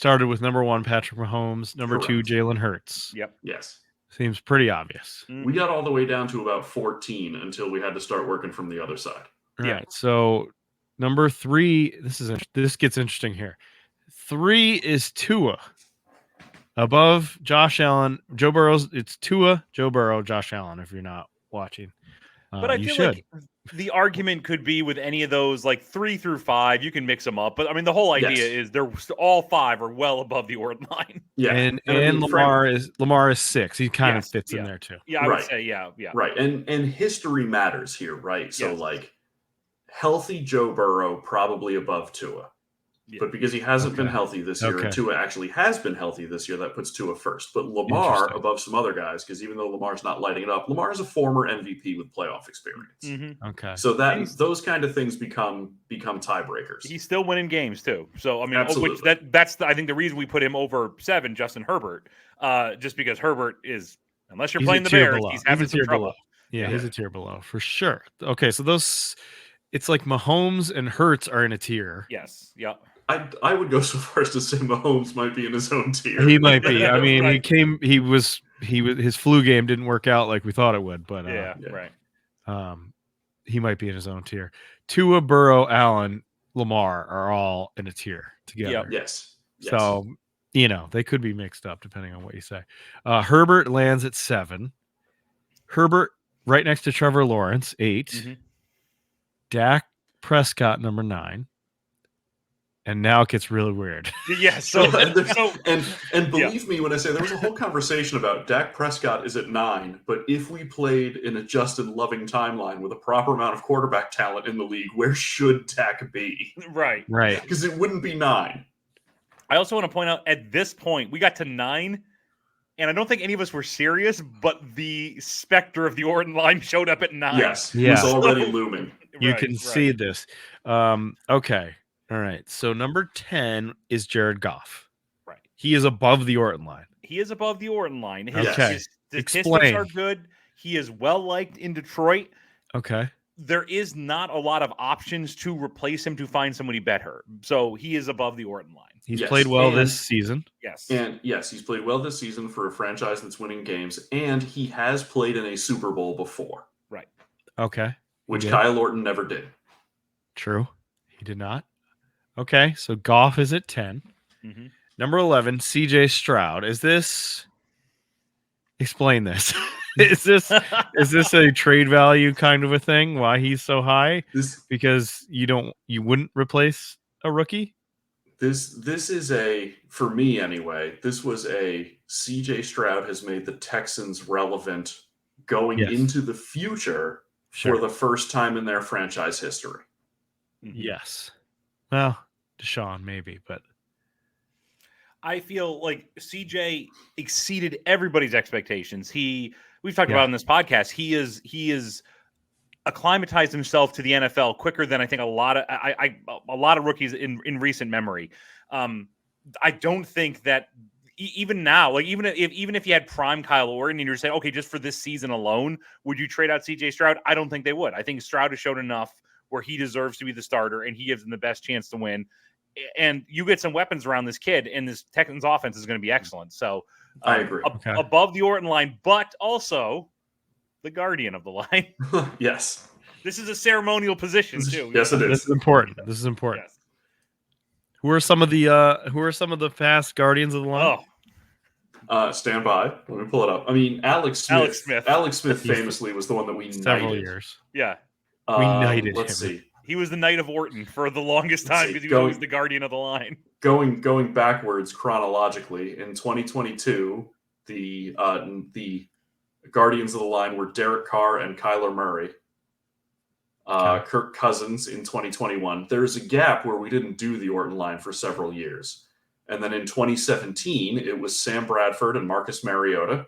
started with number 1, Patrick Mahomes, number 2, Jalen Hurts. Yep. Yes. Seems pretty obvious. We got all the way down to about 14 until we had to start working from the other side. All right. So number 3, this gets interesting here. 3 is Tua. Above Josh Allen, Joe Burrow's. It's Tua, Joe Burrow, Josh Allen. If you're not watching, but I feel like the argument could be with any of those, like 3 through 5, you can mix them up. But I mean, the whole idea is they're all 5 are well above the Orton line. Yeah, and I mean, Lamar is 6. He kind of fits in there too. Yeah, I would say yeah. Right, and history matters here, right? So like, healthy Joe Burrow probably above Tua. But because he hasn't been healthy this year, and Tua actually has been healthy this year, that puts Tua first. But Lamar above some other guys, because even though Lamar's not lighting it up, Lamar is a former MVP with playoff experience. Mm-hmm. Okay. So those kind of things become tiebreakers. He's still winning games too. So I mean, absolutely. That's I think the reason we put him over 7, Justin Herbert, just because Herbert is, unless you're playing the Bears, he's having some trouble. Yeah, he's a tier below for sure. Okay, so it's like Mahomes and Hurts are in a tier. Yes. Yeah. I would go so far as to say Mahomes might be in his own tier. He might be. I mean, his flu game didn't work out like we thought it would, but right. He might be in his own tier. Tua, Burrow, Allen, Lamar are all in a tier together. Yep. Yes. So, they could be mixed up depending on what you say. Herbert lands at 7. Herbert right next to Trevor Lawrence, 8. Mm-hmm. Dak Prescott, number 9. And now it gets really weird. Yeah. And believe me when I say there was a whole conversation about Dak Prescott is at 9, but if we played an adjusted loving timeline with a proper amount of quarterback talent in the league, where should Dak be? Right. Because it wouldn't be 9. I also want to point out at this point, we got to 9, and I don't think any of us were serious, but the specter of the Orton line showed up at 9. Yes. It was already looming. You can see this. Okay. All right, so number 10 is Jared Goff. Right. He is above the Orton line. He is above the Orton line. His statistics are good. He is well-liked in Detroit. Okay. There is not a lot of options to replace him to find somebody better. So he is above the Orton line. He's played well this season. Yes. And he's played well this season for a franchise that's winning games, and he has played in a Super Bowl before. Right. Okay. Which Kyle Orton never did. True. He did not. Okay, so Goff is at 10. Mm-hmm. Number 11, CJ Stroud. Explain this. Is this a trade value kind of a thing? Why he's so high? Because you wouldn't replace a rookie? This is for me anyway, this was a CJ Stroud has made the Texans relevant going into the future for the first time in their franchise history. Yes. Well, Deshaun maybe, but I feel like CJ exceeded everybody's expectations. We've talked about in this podcast. He is acclimatized himself to the NFL quicker than I think a lot of rookies in recent memory. I don't think that even now, like even if you had prime Kyle Orton and you're saying, okay, just for this season alone, would you trade out CJ Stroud? I don't think they would. I think Stroud has shown enough where he deserves to be the starter and he gives them the best chance to win. And you get some weapons around this kid, and this Texans offense is going to be excellent. So I agree. Above the Orton line, but also the guardian of the line. Yes. This is a ceremonial position too. Yes, it is. This is important. Yes. Who are some of the fast guardians of the line? Stand by. Let me pull it up. I mean, Alex Smith. Alex Smith famously was the one that we several knighted. Years. Yeah. We knighted him. Let's see. He was the Knight of Orton for the longest time because he was always the guardian of the line. Going backwards chronologically, in 2022, the guardians of the line were Derek Carr and Kyler Murray. Kirk Cousins in 2021. There's a gap where we didn't do the Orton line for several years. And then in 2017, it was Sam Bradford and Marcus Mariota.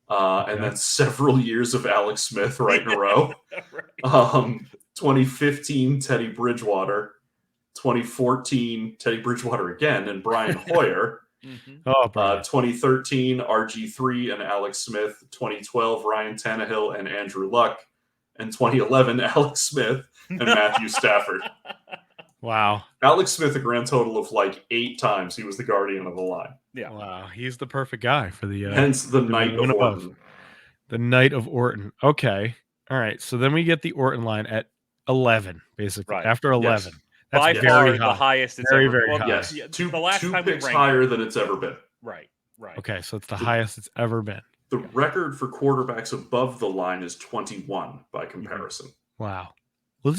And then several years of Alex Smith right in a row. 2015, Teddy Bridgewater. 2014, Teddy Bridgewater again, and Brian Hoyer. 2013, RG3 and Alex Smith. 2012, Ryan Tannehill and Andrew Luck. And 2011, Alex Smith and Matthew Stafford. Wow. Alex Smith, a grand total of like 8 times he was the guardian of the line. Yeah. Wow. He's the perfect guy for the Hence the Knight one of above. Orton. The Knight of Orton. Okay. All right. So then we get the Orton line at 11, basically. Right. After 11. Yes. That's By very far high. the highest it's Very, ever very been. high. Yes, Yeah, two the last time we picks ranked higher than it's ever been. Right. Okay, so it's the highest it's ever been. The record for quarterbacks above the line is 21 by comparison. Wow. Well,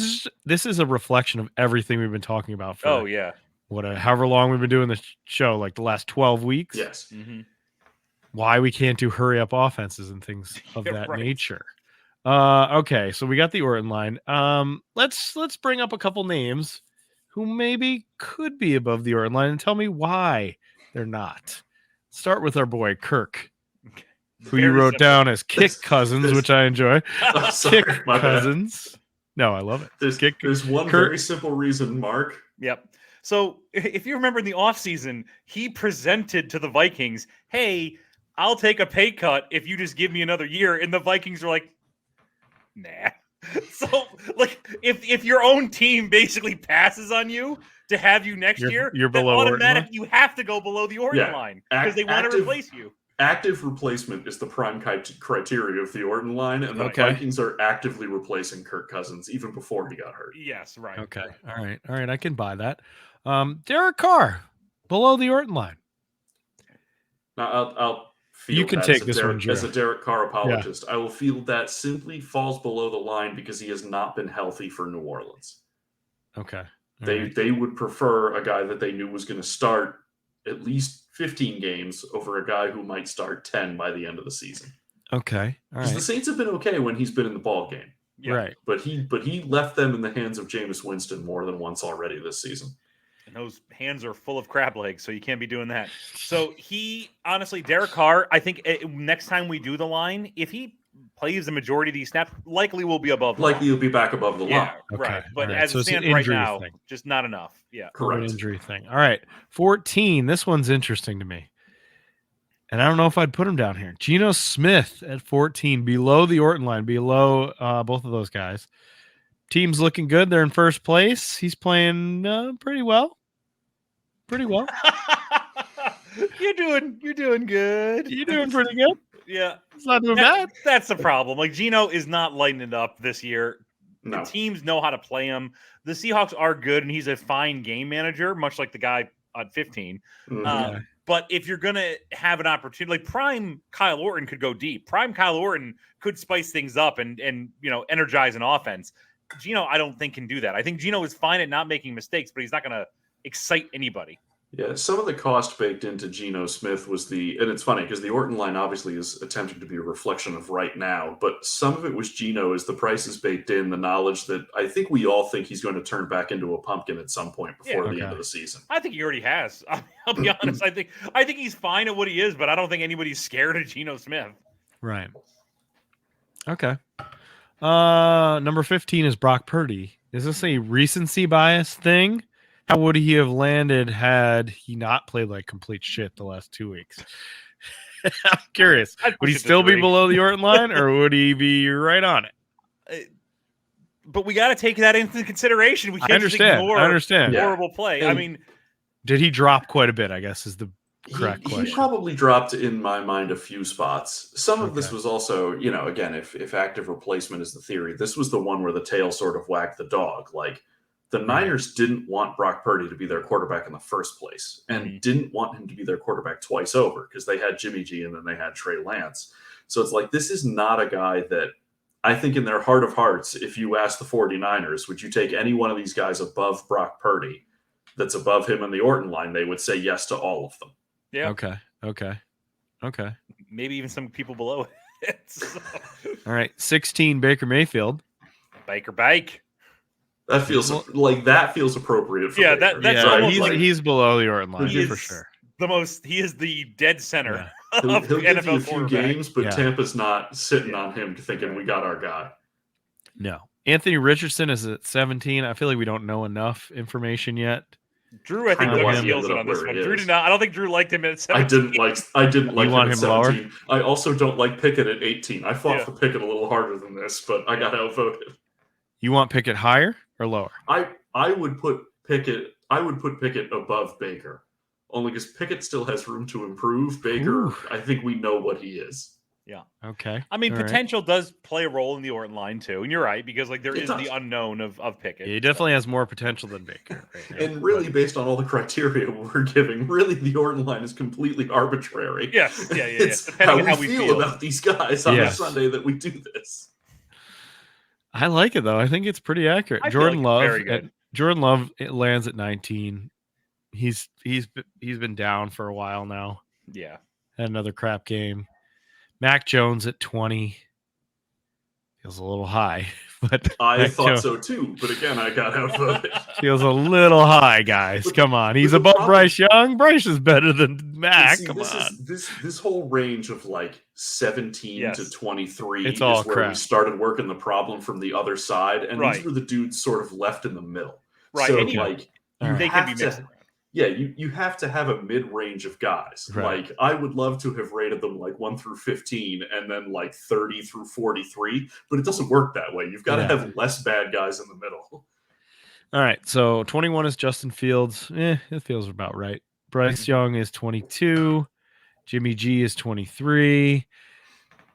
this is a reflection of everything we've been talking about for Oh yeah. however long we've been doing this show, like the last 12 weeks. Yes. Mm-hmm. Why we can't do hurry up offenses and things of that Right. nature. Okay, so we got the Orton line. Let's bring up a couple names who maybe could be above the Orton line and tell me why they're not. Start with our boy Kirk, who you wrote down as Kick Cousins, which I enjoy. Sorry, Kick my bad. Cousins. No, I love it. There's one Kirk. very simple reason, Mark. Yep. So if you remember in the offseason, he presented to the Vikings, hey, I'll take a pay cut if you just give me another year. And the Vikings were like, nah. So like if your own team basically passes on you to have you next year, you're then below Orton automatic line? you have to go below the Orton line because they want to replace you. Active replacement is the prime criteria of the Orton line, and the Vikings are actively replacing Kirk Cousins even before he got hurt. Yes, right. Okay. All right. I can buy that. Derek Carr, below the Orton line. Now, I'll feel you can that take as, this Derek, one, Drew. as a Derek Carr apologist. I will feel that simply falls below the line because he has not been healthy for New Orleans. Okay. They would prefer a guy that they knew was going to start at least 15 games over a guy who might start 10 by the end of the season. Okay. All right. The Saints have been okay when he's been in the ball game. Yeah. Right. But he left them in the hands of Jameis Winston more than once already this season. And those hands are full of crab legs, so you can't be doing that. So honestly, Derek Carr, I think next time we do the line, if he plays the majority of these snaps, likely will be above the line. He'll be back above the line. Yeah, Okay. right. But All right. as So it it's an stands right injury now, thing. just not enough. Yeah. Correct. An injury thing. All right. 14. This one's interesting to me. And I don't know if I'd put him down here. Geno Smith at 14, below the Orton line, below both of those guys. Team's looking good. They're in first place. He's playing pretty well. Pretty well. You're doing good. You're doing pretty good. Yeah. It's not doing bad. That's the problem. Like Geno is not lighting it up this year. No. The teams know how to play him. The Seahawks are good, and he's a fine game manager, much like the guy on 15. Mm-hmm. But if you're going to have an opportunity, like prime Kyle Orton could go deep. Prime Kyle Orton could spice things up and energize an offense. Geno, I don't think can do that. I think Geno is fine at not making mistakes, but he's not going to excite anybody. Yeah, some of the cost baked into Geno Smith was and it's funny because the Orton line obviously is attempting to be a reflection of right now, but some of it was Geno as the price is baked in, the knowledge that I think we all think he's going to turn back into a pumpkin at some point before the end of the season. I think he already has. I'll be honest. I think he's fine at what he is, but I don't think anybody's scared of Geno Smith. Right. Okay. Number 15 is Brock Purdy. Is this a recency bias thing? How would he have landed had he not played like complete shit the last 2 weeks? I'm curious. Would he still be below the Orton line, or would he be right on it? But we got to take that into consideration. We can't I understand. Horrible play. And I mean, did he drop quite a bit? I guess is the correct question. He probably dropped, in my mind, a few spots. Some of this was also, again, if active replacement is the theory, this was the one where the tail sort of wagged the dog. Like, the Niners didn't want Brock Purdy to be their quarterback in the first place and didn't want him to be their quarterback twice over because they had Jimmy G and then they had Trey Lance. So it's like, this is not a guy that I think in their heart of hearts, if you ask the 49ers, would you take any one of these guys above Brock Purdy that's above him in the Orton line? They would say yes to all of them. Yeah. Okay. Maybe even some people below it. So. All right. 16, Baker Mayfield. Bake. That feels appropriate. For Baker. He's below the Orton line for sure. He is the dead center. He'll of give NFL you a few games, but Tampa's not sitting on him thinking we got our guy. No. Anthony Richardson is at 17. I feel like we don't know enough information yet. Drew, I think, dug his heels in on this one. Drew did not. I don't think Drew liked him at 17. I didn't like him at 17. Lower? I also don't like Pickett at 18. I fought for Pickett a little harder than this, but I got outvoted. You want Pickett higher or lower? I would put Pickett. I would put Pickett above Baker, only because Pickett still has room to improve. Baker, Ooh. I think we know what he is. Yeah. Okay. I mean, All right. potential does play a role in the ORTON line too, and you're right because like there It is does. the unknown of Pickett. He definitely has more potential than Baker. Right now, And really, based on all the criteria we're giving, really the ORTON line is completely arbitrary. Yes, yeah. It's Depending how on we feel about these guys on a Yes. Sunday that we do this. I like it though. I think it's pretty accurate. I feel Jordan like it's Love. very good. Jordan Love lands at 19. He's been down for a while now. Yeah. Had another crap game. Mac Jones at 20. Feels a little high, but I Mac thought Jones so too, but again, I got outvoted. feels a little high, guys. But- Come on. He's the above problem- Bryce Young. Bryce is better than Mac. See, Come on. This whole range of like 17 Yes. to 23 It's is all where crap. we started working the problem from the other side, and Right. these were the dudes sort of left in the middle. Right. So And you- like All you right. They can be have mixed to, around. yeah, you have to have a mid-range of guys. Right. Like I would love to have rated them like 1 through 15 and then like 30 through 43, but it doesn't work that way. You've got to Yeah. have less bad guys in the middle. All right. So 21 is Justin Fields. It feels about right. Bryce Young is 22. Jimmy G is 23.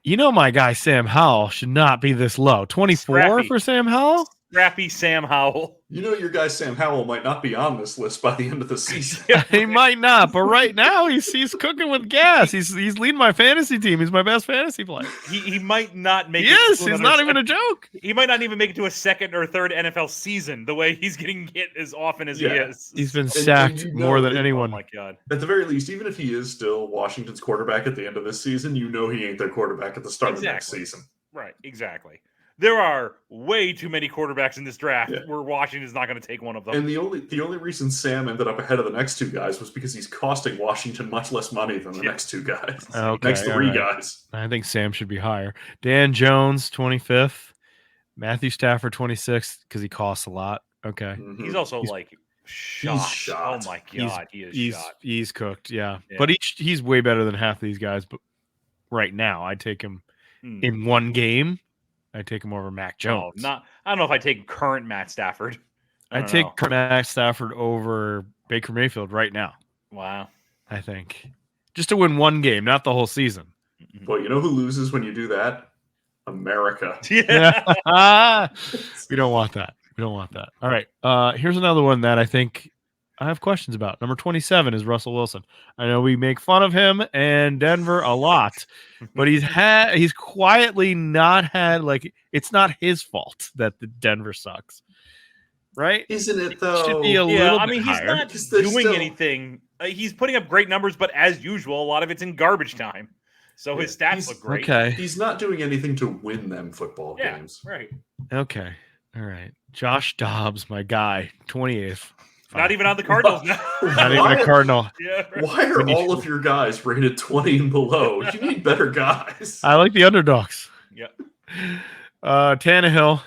You know, my guy Sam Howell should not be this low. 24 Scrappy. for Sam Howell? Scrappy Sam Howell. You know, your guy Sam Howell might not be on this list by the end of the season. He might not, but right now he's cooking with gas. He's leading my fantasy team. He's my best fantasy player. He might not make He it. is. to He's another not even a second- joke. He might not even make it to a second or third NFL season the way he's getting hit as often as he Yeah. is. He's been and sacked you know more than that- Oh anyone. my god. At the very least, even if he is still Washington's quarterback at the end of this season, you know he ain't their quarterback at the start of next Exactly. season. Right, exactly. There are way too many quarterbacks in this draft Yeah. where Washington's not going to take one of them. And the only reason Sam ended up ahead of the next two guys was because he's costing Washington much less money than the Yeah. next two guys. Okay, next three all right. guys. I think Sam should be higher. Dan Jones, 25th. Matthew Stafford, 26th, because he costs a lot. Okay. Mhm. He's also He's- like shot. shot. Oh my god, he is He's shot. he's cooked, yeah. Yeah. But he's way better than half these guys. But right now, I'd take him Hmm. in one game. I'd take him over Mac Jones. I don't know if I take current Matt Stafford. I I'd don't take know. Mac Stafford over Baker Mayfield right now. Wow. I think just to win one game, not the whole season. Well, you know who loses when you do that? America. Yeah. We don't want that. We don't want that. All right. Here's another one that I think I have questions about. Number 27 is Russell Wilson. I know we make fun of him and Denver a lot, but he's quietly not had, like, it's not his fault that the Denver sucks. Right? Isn't it though? Should be a Yeah, little I bit mean, he's higher. not Because they're doing still- anything. He's putting up great numbers, but as usual, a lot of it's in garbage time. So his Yeah, stats he's- look great. Okay. He's not doing anything to win them football Yeah, games. right. Okay. All right. Josh Dobbs, my guy, 28th. Not even on the Cardinals now. Not even a Cardinal. Yeah, right. Why are We need all to- of your guys rated 20 and below? You need better guys. I like the underdogs. Yep. Tannehill,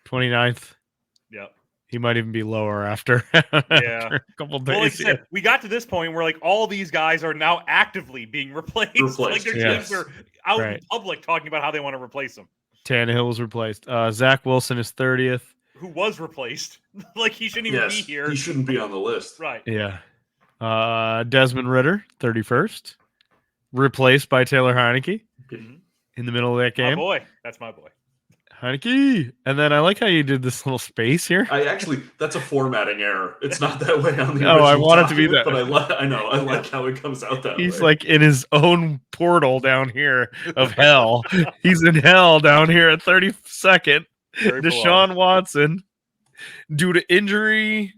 29th. Yep. He might even be lower after, Yeah. after a couple days. Well, like I said, we got to this point where like all these guys are now actively being replaced. Like their Yes. teams are out in Right. public talking about how they want to replace them. Tannehill was replaced. Zach Wilson is 30th. Who was replaced? Like he shouldn't even Yes, be here. he shouldn't be on the list. Right. Yeah. Desmond Ritter, 31st. Replaced by Taylor Heineke Mhm. in the middle of that My game. boy. That's my boy. Heineke. And then I like how you did this little space here. That's a formatting error. It's not that way on the No, I original want it to be document, that. But I like how it comes out that He's way. like in his own portal down here of hell. He's in hell down here at 32nd. Very Deshaun Watson, due to injury,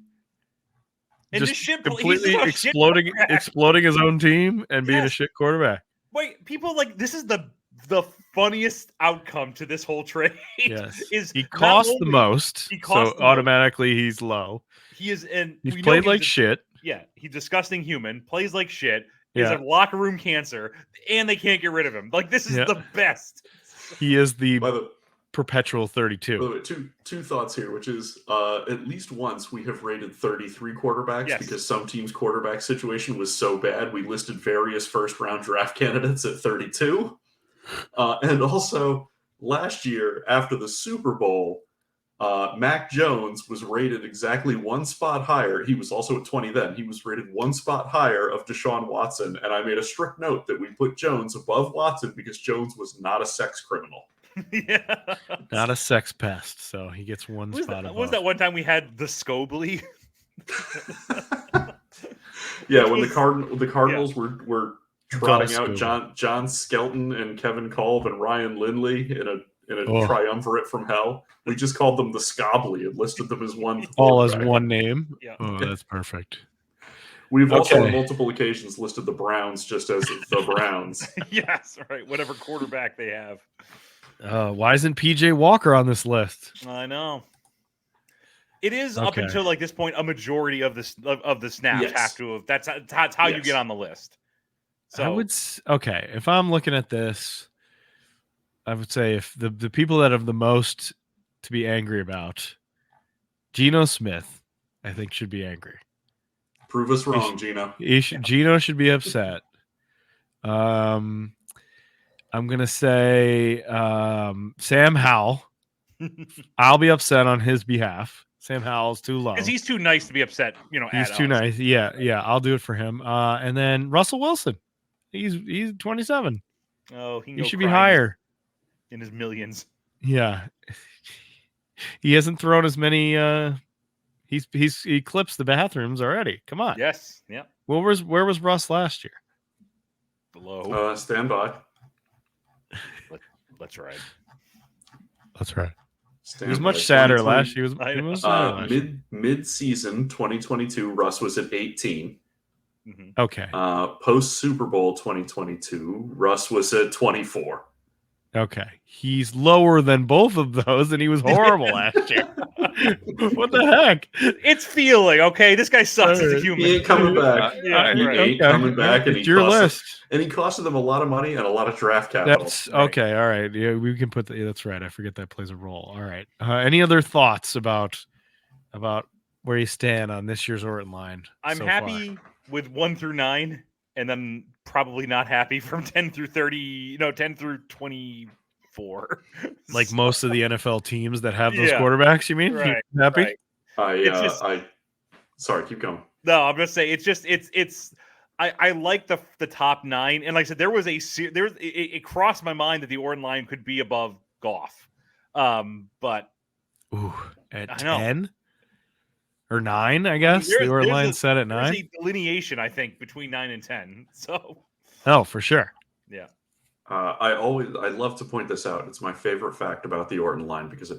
And just this shit, completely he's a shit exploding quarterback. his own team and being a Yes. shit quarterback. Wait, people like this is the funniest outcome to this whole trade. Yes, is he not costs the only- most, he costs so the most. automatically he's low. He is in. He's we know played he's like a- shit. Yeah, he's disgusting human. Plays like shit. He's Yeah, a locker room cancer, and they can't get rid of him. Like this is Yeah. the best. he is the By the perpetual 32. way, two thoughts here, which is at least once we have rated 33 quarterbacks Yes. because some team's quarterback situation was so bad we listed various first-round draft candidates at 32. And also, last year after the Super Bowl, Mac Jones was rated exactly one spot higher. He was also at 20 then. He was rated one spot higher of Deshaun Watson. And I made a strict note that we put Jones above Watson because Jones was not a sex criminal. Yeah. Not a sex pest, so he gets one spot above. Was that one time we had the Scobly? Yeah, when the Cardinals were trotting out Scooby. John Skelton and Kevin Kolb and Ryan Lindley in a Oh. triumvirate from hell, we just called them the Scobbly and listed them as one. All as one name. Yeah. Oh, that's perfect. We've also on Okay. multiple occasions listed the Browns just as the Browns. Yes, right. Whatever quarterback they have. Why isn't PJ Walker on this list? I know. It is up Okay. until like this point a majority of the snaps Yes. have to have. That's how you Yes. get on the list. So I would okay. If I'm looking at this, I would say if the people that have the most to be angry about, Geno Smith, I think should be angry. Prove us wrong, Gino. Geno should be upset. I'm gonna say Sam Howell. I'll be upset on his behalf. Sam Howell's too low. because he's too nice to be upset. He's at too us. nice. Yeah. I'll do it for him. And then Russell Wilson. He's 27. Oh, He should be higher. in his millions. Yeah. He hasn't thrown as many he's eclipsed the bathrooms already. Come on. Yes. Yeah. Where was Russ last year? Below. Stand by. Let's ride. That's right. Stand He was by. much sadder 2020 last year. He was sadder last year. Mid-season 2022, Russ was at 18. Mm-hmm. Okay. Post Super Bowl 2022, Russ was at 24. Okay. He's lower than both of those, and he was horrible last year. What the heck? It's feeling okay. This guy sucks as a human. He ain't coming back. Yeah, He right. ain't coming back, and It's your list. he costed them a lot of money and a lot of draft capital. That's okay. All right. Yeah, we can put that's right. I forget that plays a role. All right. Any other thoughts about where you stand on this year's ORTON line? I'm so happy with 1 through 9, and then probably not happy from 10 through 30. No, 10 through 24. Like So, most of the NFL teams that have those Yeah. quarterbacks, you mean? Right. You happy? Right. Sorry, keep going. No, I'm gonna say it's just it's. I like the top 9, and like I said, it crossed my mind that the ORTON line could be above Goff, but Ooh, at I know. 10 or 9, I guess. The ORTON line set at 9. There's a delineation, I think, between 9 and 10. So Oh, for sure. yeah. I love to point this out. It's my favorite fact about the ORTON line because it